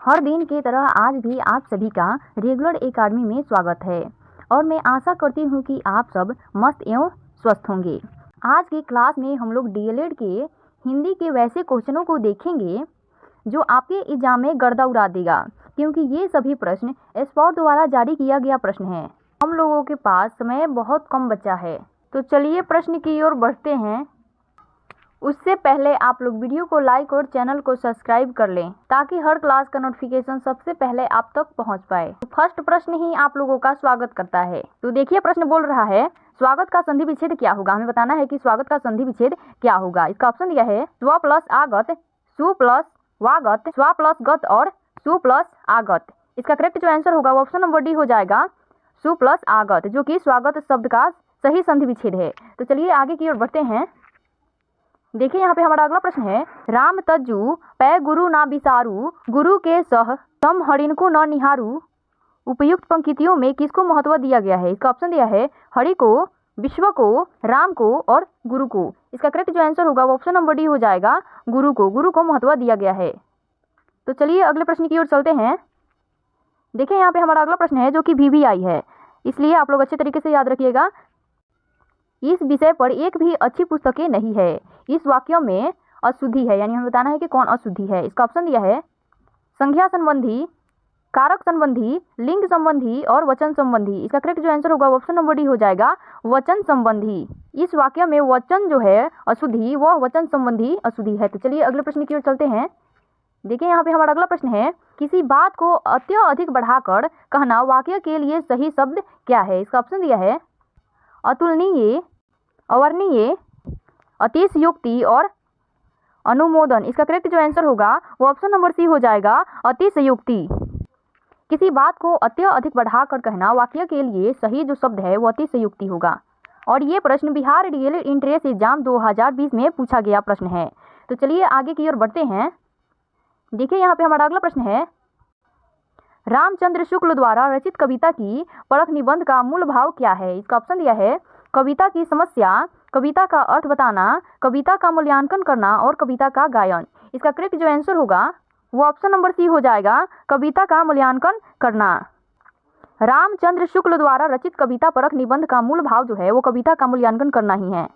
हर दिन की तरह आज भी आप सभी का रेगुलर एकेडमी में स्वागत है और मैं आशा करती हूँ कि आप सब मस्त एवं स्वस्थ होंगे। आज की क्लास में हम लोग डीएलएड के हिंदी के वैसे क्वेश्चनों को देखेंगे जो आपके एग्जाम में गर्दा उड़ा देगा, क्योंकि ये सभी प्रश्न स्पॉट द्वारा जारी किया गया प्रश्न है। हम लोगों के पास समय बहुत कम बचा है, तो चलिए प्रश्न की ओर बढ़ते हैं। उससे पहले आप लोग वीडियो को लाइक और चैनल को सब्सक्राइब कर लें ताकि हर क्लास का नोटिफिकेशन सबसे पहले आप तक पहुंच पाए। तो फर्स्ट प्रश्न ही आप लोगों का स्वागत करता है। तो देखिए प्रश्न बोल रहा है, स्वागत का संधि विच्छेद क्या होगा। हमें बताना है कि स्वागत का संधि विच्छेद क्या होगा। इसका ऑप्शन दिया है स्व प्लस आगत, सु प्लस वागत, स्व प्लस गत और सु प्लस आगत। इसका करेक्ट जो आंसर होगा वो ऑप्शन नंबर डी हो जाएगा, सु प्लस आगत, जो कि स्वागत शब्द का सही संधि विच्छेद है। तो चलिए आगे की ओर बढ़ते हैं। देखिए यहाँ पे हमारा अगला प्रश्न है, राम तज्जु पै गुरु ना बिसारू, गुरु के सह सम हरिण को न निहारू। उपयुक्त पंक्तियों में किसको महत्व दिया गया है। इसका ऑप्शन दिया है हरि को, विश्व को, राम को और गुरु को। इसका करेक्ट जो आंसर होगा वो ऑप्शन नंबर डी हो जाएगा, गुरु को महत्व दिया गया है। तो चलिए अगले प्रश्न की ओर चलते हैं। देखिए यहाँ पे हमारा अगला प्रश्न है जो कि VVI है, इसलिए आप लोग अच्छे तरीके से याद रखिएगा। इस विषय पर एक भी अच्छी पुस्तकें नहीं है। इस वाक्य में अशुद्धि है, यानी हमें बताना है कि कौन अशुद्धि है। इसका ऑप्शन दिया है संज्ञा संबंधी, कारक संबंधी, लिंग संबंधी और वचन संबंधी। इसका करेक्ट जो आंसर होगा वो ऑप्शन नंबर डी हो जाएगा, वचन संबंधी। इस वाक्य में वचन जो है अशुद्धि, वह वचन संबंधी अशुद्धि है। तो चलिए अगले प्रश्न की ओर चलते हैं। देखिए यहाँ पे हमारा अगला प्रश्न है, किसी बात को अत्यधिक बढ़ाकर कहना वाक्य के लिए सही शब्द क्या है। इसका ऑप्शन दिया है अतुलनीय, अवर्णनीय, अतिशयोक्ति और अनुमोदन। इसका करेक्ट जो आंसर होगा वो ऑप्शन नंबर सी हो जाएगा, अतिशयोक्ति। किसी बात को अत्यधिक बढ़ाकर कहना वाक्य के लिए सही जो शब्द है वो अतिशयोक्ति होगा। और ये प्रश्न बिहार डीएलएड इंट्रेंस एग्जाम 2020 में पूछा गया प्रश्न है। तो चलिए आगे की ओर बढ़ते हैं। देखिए यहाँ पे हमारा अगला प्रश्न है, रामचंद्र शुक्ल द्वारा रचित कविता की परख निबंध का मूल भाव क्या है। इसका ऑप्शन दिया है कविता की समस्या, कविता का अर्थ बताना, कविता का मूल्यांकन करना और कविता का गायन। इसका करेक्ट जो आंसर होगा वो ऑप्शन नंबर सी हो जाएगा, कविता का मूल्यांकन करना। रामचंद्र शुक्ल द्वारा रचित कविता परख निबंध का मूल भाव जो है वो कविता का मूल्यांकन करना ही है।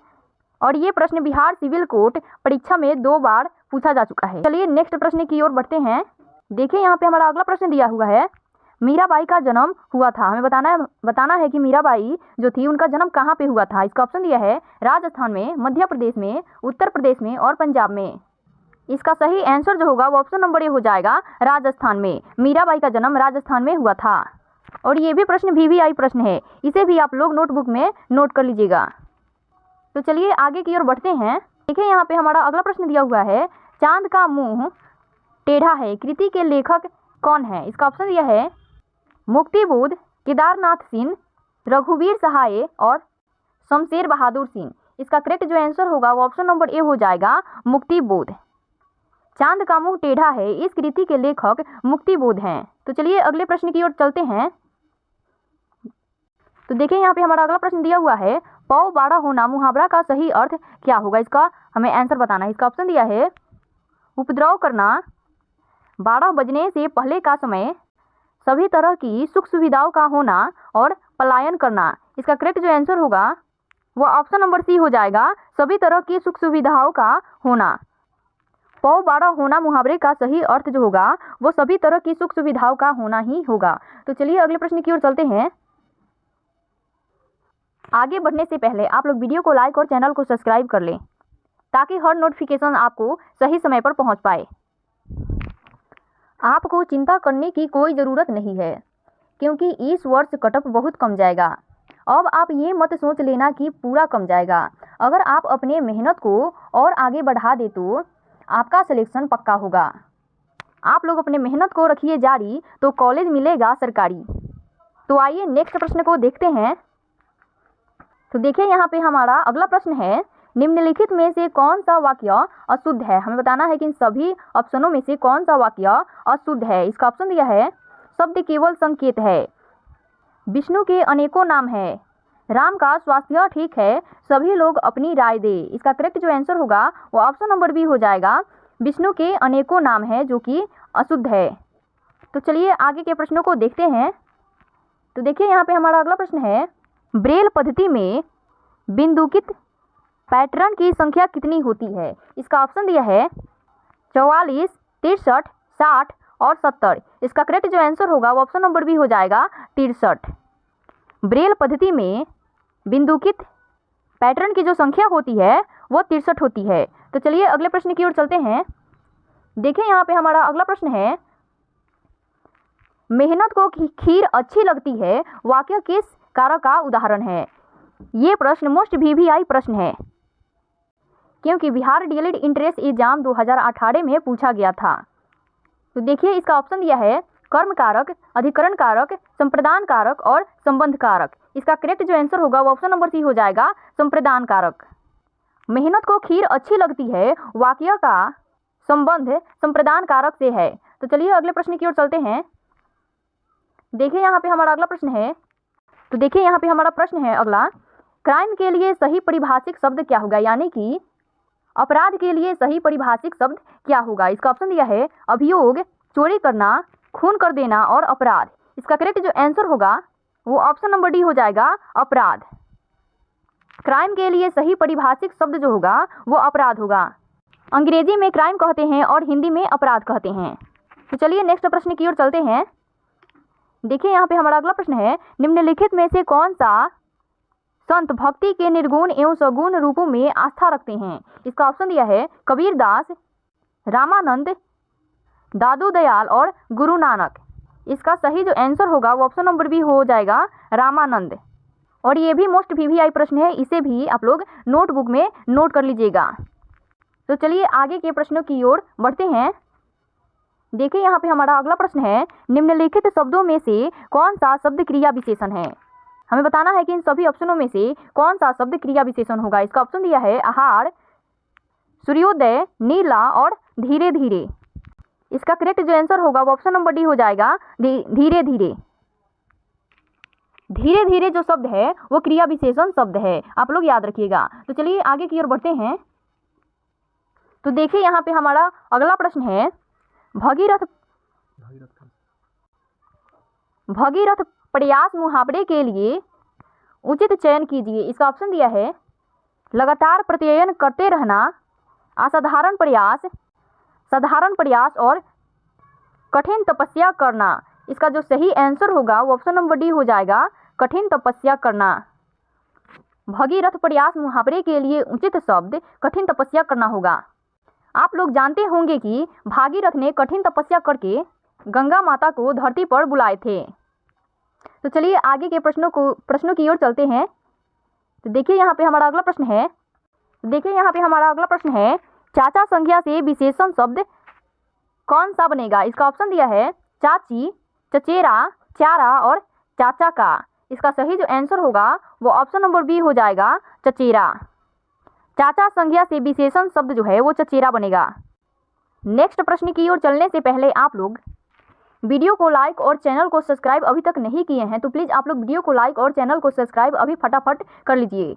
और ये प्रश्न बिहार सिविल कोर्ट परीक्षा में 2 बार पूछा जा चुका है। चलिए नेक्स्ट प्रश्न की ओर बढ़ते हैं। देखिए यहाँ पे हमारा अगला प्रश्न दिया हुआ है, मीराबाई का जन्म हुआ था। हमें बताना है कि मीराबाई जो थी उनका जन्म कहाँ पे हुआ था। इसका ऑप्शन दिया है राजस्थान में, मध्य प्रदेश में, उत्तर प्रदेश में और पंजाब में। इसका सही आंसर जो होगा वो ऑप्शन नंबर ए हो जाएगा, राजस्थान में। मीराबाई का जन्म राजस्थान में हुआ था। और ये भी प्रश्न VVI प्रश्न है, इसे भी आप लोग नोटबुक में नोट कर लीजिएगा। तो चलिए आगे की ओर बढ़ते हैं। देखिए यहाँ पे हमारा अगला प्रश्न दिया हुआ है, चांद का मुंह टेढ़ा है, कृति के लेखक कौन है। इसका ऑप्शन दिया है मुक्तिबोध, केदारनाथ सिंह, रघुवीर सहाय और शमशेर बहादुर सिंह। इसका करेक्ट जो आंसर होगा वो ऑप्शन नंबर ए हो जाएगा, मुक्तिबोध। चांद का मुंह टेढ़ा है, इस कृति के लेखक मुक्तिबोध हैं। तो चलिए अगले प्रश्न की ओर चलते हैं। तो देखिए यहाँ पे हमारा अगला प्रश्न दिया हुआ है, पौ बाड़ा होना मुहावरा का सही अर्थ क्या होगा। इसका हमें आंसर बताना है। इसका ऑप्शन दिया है उपद्रव करना, 12 बजने से पहले का समय, सभी तरह की सुख सुविधाओं का होना और पलायन करना। इसका करेक्ट जो आंसर होगा वो ऑप्शन नंबर सी हो जाएगा, सभी तरह की सुख सुविधाओं का होना। पौ बाड़ा होना मुहावरे का सही अर्थ जो होगा वो सभी तरह की सुख सुविधाओं का होना ही होगा। तो चलिए अगले प्रश्न की ओर चलते हैं। आगे बढ़ने से पहले आप लोग वीडियो को लाइक और चैनल को सब्सक्राइब कर लें ताकि हर नोटिफिकेशन आपको सही समय पर पहुंच पाए। आपको चिंता करने की कोई ज़रूरत नहीं है, क्योंकि इस वर्ष कटअप बहुत कम जाएगा। अब आप ये मत सोच लेना कि पूरा कम जाएगा। अगर आप अपने मेहनत को और आगे बढ़ा दे तो आपका सिलेक्शन पक्का होगा। आप लोग अपने मेहनत को रखिए जारी, तो कॉलेज मिलेगा सरकारी। तो आइए नेक्स्ट प्रश्न को देखते हैं। तो देखिए यहाँ पे हमारा अगला प्रश्न है, निम्नलिखित में से कौन सा वाक्य अशुद्ध है। हमें बताना है कि इन सभी ऑप्शनों में से कौन सा वाक्य अशुद्ध है। इसका ऑप्शन दिया है शब्द केवल संकेत है, विष्णु के अनेकों नाम है, राम का स्वास्थ्य ठीक है, सभी लोग अपनी राय दे। इसका करेक्ट जो आंसर होगा वो ऑप्शन नंबर बी हो जाएगा, विष्णु के अनेकों नाम है, जो कि अशुद्ध है। तो चलिए आगे के प्रश्नों को देखते हैं। तो देखिए यहाँ पे हमारा अगला प्रश्न है, ब्रेल पद्धति में बिंदुकित पैटर्न की संख्या कितनी होती है? इसका ऑप्शन दिया है 44, 63, 60 और 70। इसका करेक्ट जो आंसर होगा वो ऑप्शन नंबर बी हो जाएगा 63। ब्रेल पद्धति में बिंदुकित पैटर्न की जो संख्या होती है वो 63 होती है। तो चलिए अगले प्रश्न की ओर चलते हैं। देखिए यहाँ पे हमारा अगला प्रश्न है, मेहनत को खीर अच्छी लगती है वाक्य किस कारक का उदाहरण है? ये प्रश्न मोस्ट वीवीआई प्रश्न है क्योंकि बिहार डीएलएड इंट्रेंस एग्जाम 2018 में पूछा गया था। तो देखिए इसका ऑप्शन दिया है कर्म कारक, अधिकरण कारक, संप्रदान कारक और संबंध कारक। इसका करेक्ट जो आंसर होगा वो ऑप्शन नंबर सी हो जाएगा संप्रदान कारक। मेहनत को खीर अच्छी लगती है वाक्य का संबंध संप्रदान कारक से है। तो चलिए अगले प्रश्न की ओर चलते हैं। देखिए यहाँ पे हमारा अगला प्रश्न है। तो देखिए यहाँ पे हमारा प्रश्न है अगला, क्राइम के लिए सही परिभाषिक शब्द क्या होगा? यानी कि अपराध के लिए सही परिभाषिक शब्द क्या होगा? इसका ऑप्शन दिया है अभियोग, चोरी करना, खून कर देना और अपराध। इसका करेक्ट जो आंसर होगा वो ऑप्शन नंबर डी हो जाएगा अपराध। क्राइम के लिए सही परिभाषिक शब्द जो होगा वो अपराध होगा। अंग्रेजी में क्राइम कहते हैं और हिंदी में अपराध कहते हैं। तो चलिए नेक्स्ट प्रश्न की ओर चलते हैं। देखिए यहाँ पे हमारा अगला प्रश्न है, निम्नलिखित में से कौन सा संत भक्ति के निर्गुण एवं सगुण रूपों में आस्था रखते हैं? इसका ऑप्शन दिया है कबीरदास, रामानंद, दादू दयाल और गुरु नानक। इसका सही जो आंसर होगा वो ऑप्शन नंबर बी हो जाएगा रामानंद। और ये भी मोस्ट वीवीआई प्रश्न है, इसे भी आप लोग नोटबुक में नोट कर लीजिएगा। तो चलिए आगे के प्रश्नों की ओर बढ़ते हैं। देखिए यहाँ पे हमारा अगला प्रश्न है, निम्नलिखित शब्दों में से कौन सा शब्द क्रिया विशेषण है? हमें बताना है कि इन सभी ऑप्शनों में से कौन सा शब्द क्रिया विशेषण होगा। इसका ऑप्शन दिया है आहार, सूर्योदय, नीला और धीरे धीरे। इसका करेक्ट जो आंसर होगा वो ऑप्शन नंबर डी हो जाएगा धीरे धीरे। धीरे धीरे जो शब्द है वो क्रिया विशेषण शब्द है, आप लोग याद रखिएगा। तो चलिए आगे की ओर बढ़ते हैं। तो देखिए यहाँ पे हमारा अगला प्रश्न है, भगीरथ प्रयास मुहावरे के लिए उचित चयन कीजिए। इसका ऑप्शन दिया है लगातार प्रत्ययन करते रहना, असाधारण प्रयास, साधारण प्रयास और कठिन तपस्या करना। इसका जो सही आंसर होगा वो ऑप्शन नंबर डी हो जाएगा कठिन तपस्या करना। भगीरथ प्रयास मुहावरे के लिए उचित शब्द कठिन तपस्या करना होगा। आप लोग जानते होंगे कि भागीरथ ने कठिन तपस्या करके गंगा माता को धरती पर बुलाए थे। तो चलिए आगे के प्रश्नों की ओर चलते हैं। तो देखिए यहाँ पे हमारा अगला प्रश्न है। चाचा संज्ञा से विशेषण शब्द कौन सा बनेगा? इसका ऑप्शन दिया है चाची, चचेरा, चारा और चाचा का। इसका सही जो आंसर होगा वो ऑप्शन नंबर बी हो जाएगा चचेरा। चाचा संज्ञा से विशेषण शब्द जो है वो चचेरा बनेगा। नेक्स्ट प्रश्न की ओर चलने से पहले आप लोग वीडियो को लाइक और चैनल को सब्सक्राइब अभी तक नहीं किए हैं तो प्लीज़ आप लोग वीडियो को लाइक और चैनल को सब्सक्राइब अभी फटाफट कर लीजिए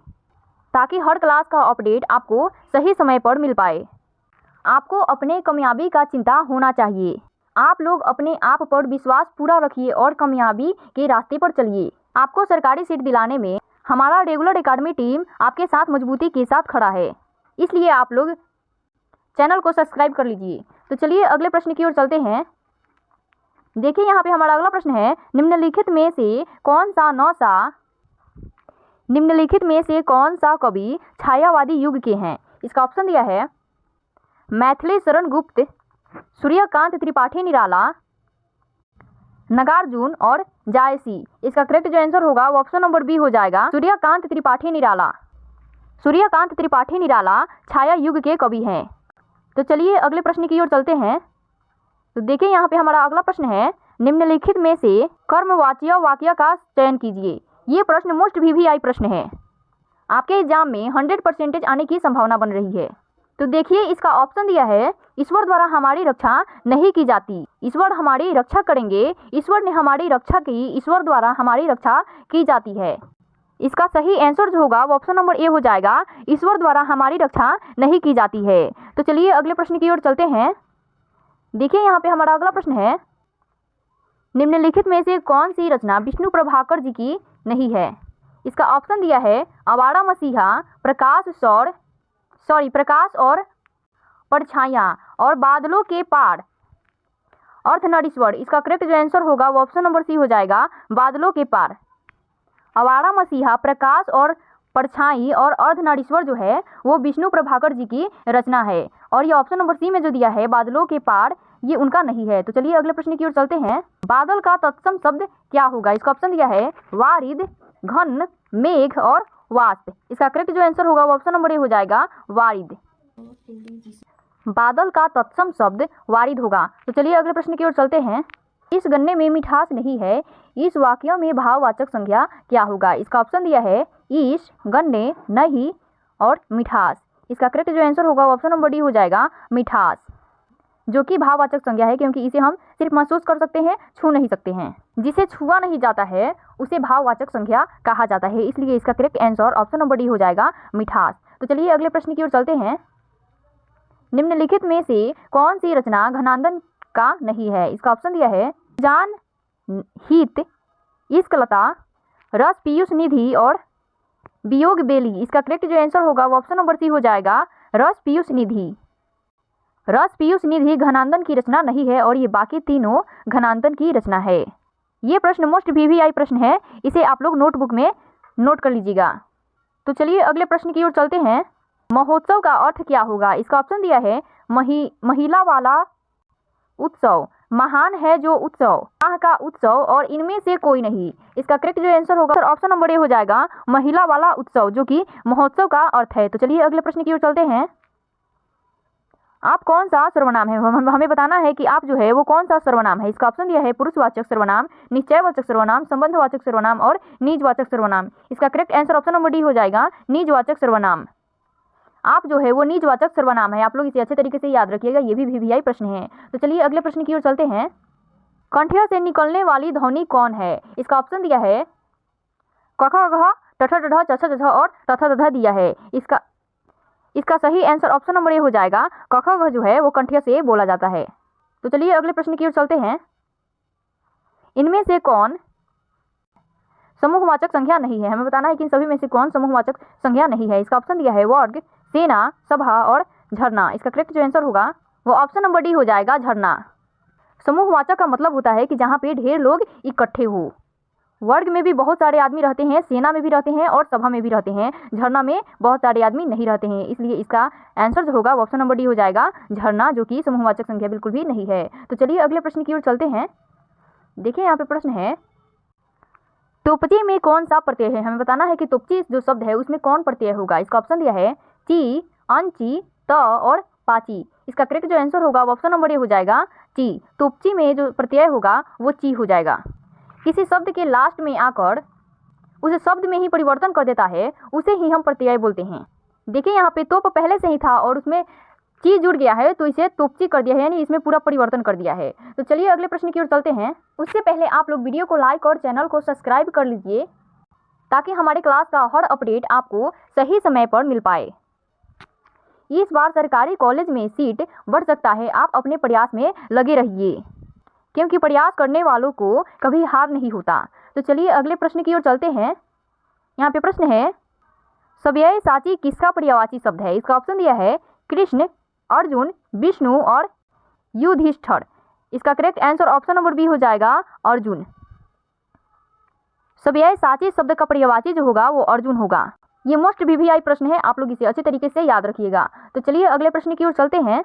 ताकि हर क्लास का अपडेट आपको सही समय पर मिल पाए। आपको अपने कामयाबी का चिंता होना चाहिए। आप लोग अपने आप पर विश्वास पूरा रखिए और कामयाबी के रास्ते पर चलिए। आपको सरकारी सीट दिलाने में हमारा रेगुलर एकेडमी टीम आपके साथ मजबूती के साथ खड़ा है, इसलिए आप लोग चैनल को सब्सक्राइब कर लीजिए। तो चलिए अगले प्रश्न की ओर चलते हैं। देखिए यहाँ पे हमारा अगला प्रश्न है, निम्नलिखित में से कौन सा कवि छायावादी युग के हैं? इसका ऑप्शन दिया है मैथिली शरण गुप्त, सूर्यकांत त्रिपाठी निराला, नागार्जुन और जायसी। इसका करेक्ट जो आंसर होगा वो ऑप्शन नंबर बी हो जाएगा सूर्यकांत त्रिपाठी निराला। सूर्यकांत त्रिपाठी निराला छाया युग के कवि हैं। तो चलिए अगले प्रश्न की ओर चलते हैं। तो देखिए यहाँ पे हमारा अगला प्रश्न है, निम्नलिखित में से कर्मवाच्य वाक्य का चयन कीजिए। ये प्रश्न मोस्ट वीवीआई प्रश्न है, आपके एग्जाम में 100% आने की संभावना बन रही है। तो देखिए इसका ऑप्शन दिया है ईश्वर द्वारा हमारी रक्षा नहीं की जाती, ईश्वर हमारी रक्षा करेंगे, ईश्वर ने हमारी रक्षा की, ईश्वर द्वारा हमारी रक्षा की जाती है। इसका सही आंसर जो होगा वो ऑप्शन नंबर ए हो जाएगा ईश्वर द्वारा हमारी रक्षा नहीं की जाती है। तो चलिए अगले प्रश्न की ओर चलते हैं। देखिए यहाँ पे हमारा अगला प्रश्न है, निम्नलिखित में से कौन सी रचना विष्णु प्रभाकर जी की नहीं है? इसका ऑप्शन दिया है आवारा मसीहा, प्रकाश और परछाइयाँ और बादलों के पार, अर्धनारीश्वर। इसका करेक्ट जो आंसर होगा वो ऑप्शन नंबर सी हो जाएगा, बादलों के पार। आवारा मसीहा, प्रकाश और परछाई और अर्धनारीश्वर जो है वो विष्णु प्रभाकर जी की रचना है, और ये ऑप्शन नंबर सी में जो दिया है बादलों के पार, ये उनका नहीं है। तो चलिए अगले प्रश्न की ओर चलते हैं। बादल का तत्सम शब्द क्या होगा? इसका ऑप्शन दिया है वारिद, घन, मेघ और वाष्प। इसका करेक्ट जो आंसर होगा वो ऑप्शन नंबर ए हो जाएगा, वारिद। बादल का तत्सम शब्द वारिद होगा। तो चलिए अगले प्रश्न की ओर चलते हैं। इस गन्ने में मिठास नहीं है, इस वाक्य में भाववाचक संज्ञा क्या होगा? इसका ऑप्शन दिया है इस, गन्ने, नहीं और मिठास। इसका करेक्ट जो आंसर होगा वो ऑप्शन नंबर डी हो जाएगा, मिठास, जो कि भाववाचक संज्ञा है क्योंकि इसे हम सिर्फ महसूस कर सकते हैं, छू नहीं सकते हैं। जिसे छुआ नहीं जाता है उसे भाववाचक संज्ञा कहा जाता है, इसलिए इसका correct answer option number D हो जाएगा, मिठास। तो चलिए अगले प्रश्न की ओर चलते हैं। निम्नलिखित में से कौन सी रचना घनांदन का नहीं है? इसका ऑप्शन दिया है जान हित, इश्कलता, रस पीयूष निधि और वियोग बेली। इसका करेक्ट जो आंसर होगा वो ऑप्शन नंबर सी हो जाएगा, रस पीयूष निधि। रस पीयूष निधि घनांदन की रचना नहीं है और ये बाकी तीनों घनांदन की रचना है। ये प्रश्न मोस्ट वीवीआई प्रश्न है, इसे आप लोग नोटबुक में नोट कर लीजिएगा। तो चलिए अगले प्रश्न की ओर चलते हैं। महोत्सव का अर्थ क्या होगा? इसका ऑप्शन दिया है महिला वाला उत्सव, महान है जो उत्सव, माह का उत्सव और इनमें से कोई नहीं। इसका करेक्ट जो आंसर होगा ऑप्शन नंबर ए हो जाएगा, महिला वाला उत्सव, जो कि महोत्सव का अर्थ है। तो चलिए अगले प्रश्न की ओर चलते हैं। आप कौन सा सर्वनाम है? हमें बताना है कि आप जो है वो कौन सा सर्वनाम है। इसका ऑप्शन दिया है पुरुषवाचक सर्वनाम, निश्चयवाचक सर्वनाम, संबंधवाचक सर्वनाम और निजवाचक सर्वनाम। इसका correct answer option number D हो जाएगा, निजवाचक सर्वनाम। आप जो है वो निजवाचक सर्वनाम है, आप लोग इसे अच्छे तरीके से याद रखिएगा, ये भी वीवीआई प्रश्न है। तो चलिए अगले प्रश्न की ओर चलते हैं। कंठिया से निकलने वाली ध्वनि कौन है? इसका ऑप्शन दिया है क ख ग ठ ठ ढ च छ ज झ और त थ द ध दिया है। इसका सही आंसर ऑप्शन नंबर ए हो जाएगा, क ख ग जो है वो कंठिया से बोला जाता है। तो चलिए अगले प्रश्न की ओर चलते हैं। इनमें से कौन समूहवाचक संज्ञा नहीं है? हमें बताना है कि इन सभी में से कौन समूहवाचक संज्ञा नहीं है। इसका ऑप्शन दिया है वर्ग, सेना, सभा और झरना। इसका करेक्ट जो आंसर होगा वो ऑप्शन नंबर डी हो जाएगा, झरना। समूहवाचक का मतलब होता है कि जहाँ पे ढेर लोग इकट्ठे हो। वर्ग में भी बहुत सारे आदमी रहते हैं, सेना में भी रहते हैं और सभा में भी रहते हैं, झरना में बहुत सारे आदमी नहीं रहते हैं, इसलिए इसका आंसर जो होगा वो ऑप्शन नंबर डी हो जाएगा, झरना, जो कि समूहवाचक संख्या बिल्कुल भी नहीं है। तो चलिए अगले प्रश्न की ओर चलते हैं। देखिए यहाँ पे प्रश्न है, तोपची में कौन सा प्रत्यय है? हमें बताना है कि तोपची जो शब्द है उसमें कौन प्रत्यय होगा। इसका ऑप्शन दिया है ची, अनची, त और पाची। इसका करेक्ट जो आंसर होगा वो ऑप्शन नंबर ए हो जाएगा, ची। तोपची में जो प्रत्यय होगा वो ची हो जाएगा। किसी शब्द के लास्ट में आकर उसे शब्द में ही परिवर्तन कर देता है, उसे ही हम प्रत्यय बोलते हैं। देखिए यहाँ पे तोप पहले से ही था और उसमें ची जुड़ गया है तो इसे तोपची कर दिया है, यानी इसमें पूरा परिवर्तन कर दिया है। तो चलिए अगले प्रश्न की ओर चलते हैं। उससे पहले आप लोग वीडियो को लाइक और चैनल को सब्सक्राइब कर लीजिए ताकि हमारे क्लास का हर अपडेट आपको सही समय पर मिल पाए। इस बार सरकारी कॉलेज में सीट बढ़ सकता है, आप अपने प्रयास में लगे रहिए क्योंकि प्रयास करने वालों को कभी हार नहीं होता। तो चलिए अगले प्रश्न की ओर चलते हैं। यहाँ पे प्रश्न है, सव्यसाची किसका पर्यायवाची शब्द है? इसका ऑप्शन दिया है कृष्ण, अर्जुन, विष्णु और युधिष्ठिर। इसका correct answer option number B हो जाएगा, अर्जुन। सव्यसाची शब्द का पर्यायवाची जो होगा वो अर्जुन होगा। ये मोस्ट वीवीआई प्रश्न है, आप लोग इसे अच्छे तरीके से याद रखिएगा। तो चलिए अगले प्रश्न की ओर चलते हैं।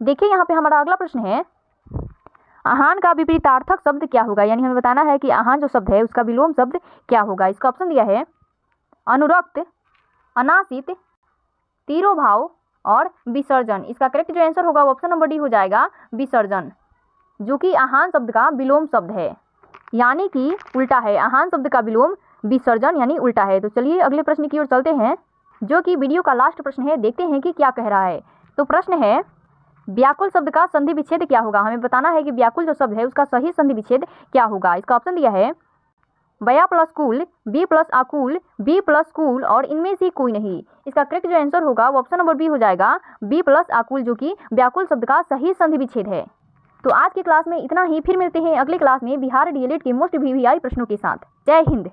देखिए यहाँ पे हमारा अगला प्रश्न है, आहान का विपरीतार्थक शब्द क्या होगा? यानी हमें बताना है कि आहान जो शब्द है उसका विलोम शब्द क्या होगा। इसका ऑप्शन दिया है अनुरक्त, अनासित, तिरोभाव और विसर्जन। इसका करेक्ट जो आंसर होगा वो ऑप्शन नंबर डी हो जाएगा, विसर्जन, जो कि आहान शब्द का विलोम शब्द है, यानी कि उल्टा है। आहान शब्द का विलोम विसर्जन यानी उल्टा है। तो चलिए अगले प्रश्न की ओर चलते हैं, जो कि वीडियो का लास्ट प्रश्न है। देखते हैं कि क्या कह रहा है। तो प्रश्न है, व्याकुल शब्द का संधि विच्छेद क्या होगा? हमें बताना है कि व्याकुल जो शब्द है उसका सही संधि विच्छेद क्या होगा। इसका ऑप्शन दिया है व्या प्लस कुल, बी प्लस आकुल, बी प्लस कुल और इनमें से कोई नहीं। इसका करेक्ट जो आंसर होगा वो ऑप्शन नंबर बी हो जाएगा, बी प्लस आकुल, जो कि व्याकुल शब्द का सही संधि विच्छेद है। तो आज की क्लास में इतना ही, फिर मिलते हैं अगले क्लास में बिहार डीएलएड के मोस्ट वीवीआई प्रश्नों के साथ। जय हिंद।